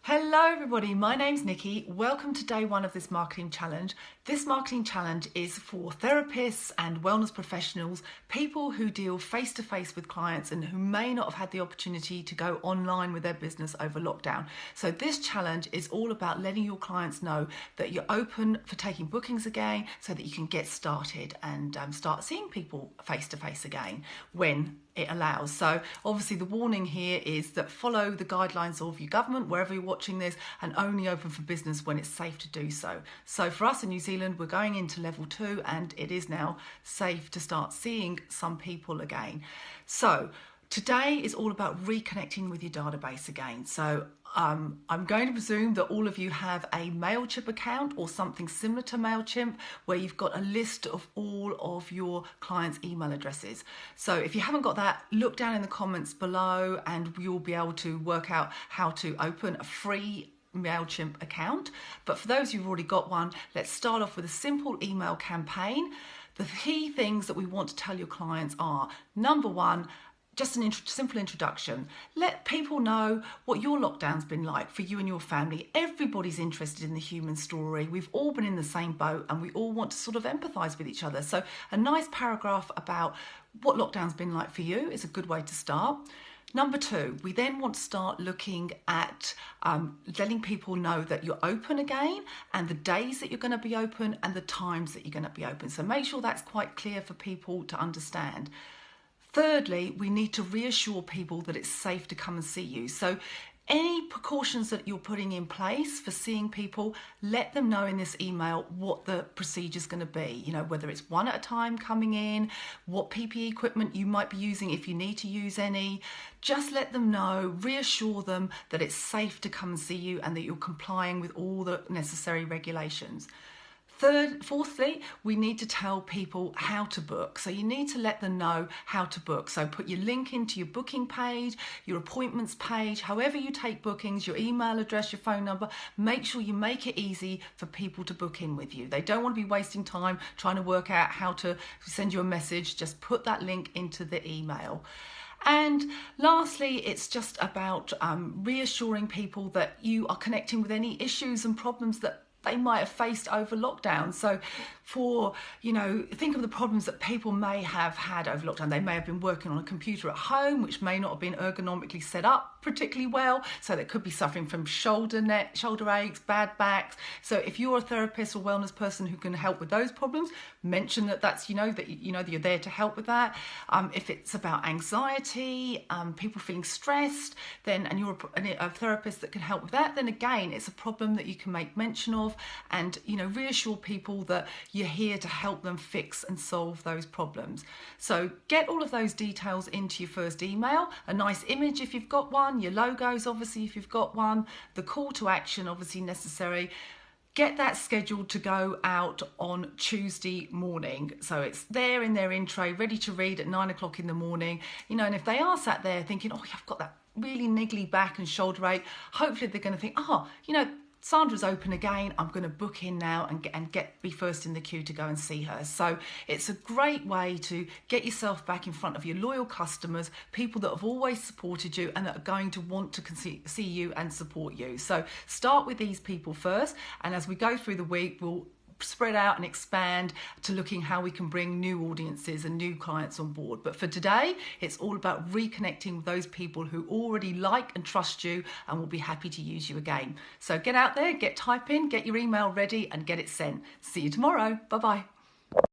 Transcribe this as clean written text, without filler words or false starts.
Hello everybody, my name's Nikki. Welcome to day one of this marketing challenge. This marketing challenge is for therapists and wellness professionals, people who deal face-to-face with clients and who may not have had the opportunity to go online with their business over lockdown. So this challenge is all about letting your clients know that you're open for taking bookings again so that you can get started and start seeing people face-to-face again when it allows. So obviously the warning here is that follow the guidelines of your government wherever you're watching this, and only open for business when it's safe to do so. So for us in New Zealand, we're going into level 2 and it is now safe to start seeing some people again. So today is all about reconnecting with your database again. So I'm going to presume that all of you have a MailChimp account or something similar to MailChimp where you've got a list of all of your clients' email addresses. So if you haven't got that, look down in the comments below and you'll be able to work out how to open a free MailChimp account. But for those who've already got one, let's start off with a simple email campaign. The key things that we want to tell your clients are, number one, just a simple introduction. Let people know what your lockdown's been like for you and your family. Everybody's interested in the human story. We've all been in the same boat and we all want to sort of empathise with each other. So a nice paragraph about what lockdown's been like for you is a good way to start. Number 2, we then want to start looking at letting people know that you're open again and the days that you're going to be open and the times that you're going to be open. So make sure that's quite clear for people to understand. Thirdly, we need to reassure people that it's safe to come and see you. So any precautions that you're putting in place for seeing people, let them know in this email what the procedure is going to be. You know, whether it's one at a time coming in, what PPE equipment you might be using if you need to use any. Just let them know, reassure them that it's safe to come and see you and that you're complying with all the necessary regulations. Fourthly, we need to tell people how to book. So you need to let them know how to book. So put your link into your booking page, your appointments page, however you take bookings, your email address, your phone number. Make sure you make it easy for people to book in with you. They don't want to be wasting time trying to work out how to send you a message. Just put that link into the email. And lastly, it's just about reassuring people that you are connecting with any issues and problems that they might have faced over lockdown. So think of the problems that people may have had over lockdown. They may have been working on a computer at home, which may not have been ergonomically set up particularly well. So they could be suffering from shoulder aches, bad backs. So if you're a therapist or wellness person who can help with those problems, mention that you're there to help with that. If it's about anxiety, people feeling stressed, and you're a therapist that can help with that, then again, it's a problem that you can make mention of and reassure people that you're here to help them fix and solve those problems. So get all of those details into your first email, a nice image if you've got one, your logos obviously if you've got one, the call to action obviously necessary. Get that scheduled to go out on Tuesday morning. So it's there in their intro, ready to read at 9 o'clock in the morning. And if they are sat there thinking, oh, I've got that really niggly back and shoulder ache, hopefully they're going to think, Sandra's open again, I'm going to book in now and be first in the queue to go and see her. So it's a great way to get yourself back in front of your loyal customers, people that have always supported you and that are going to want to see you and support you. So start with these people first, and as we go through the week, we'll spread out and expand to looking how we can bring new audiences and new clients on board. But for today, it's all about reconnecting with those people who already like and trust you and will be happy to use you again. So get out there, get typing, get your email ready and get it sent. See you tomorrow. Bye-bye.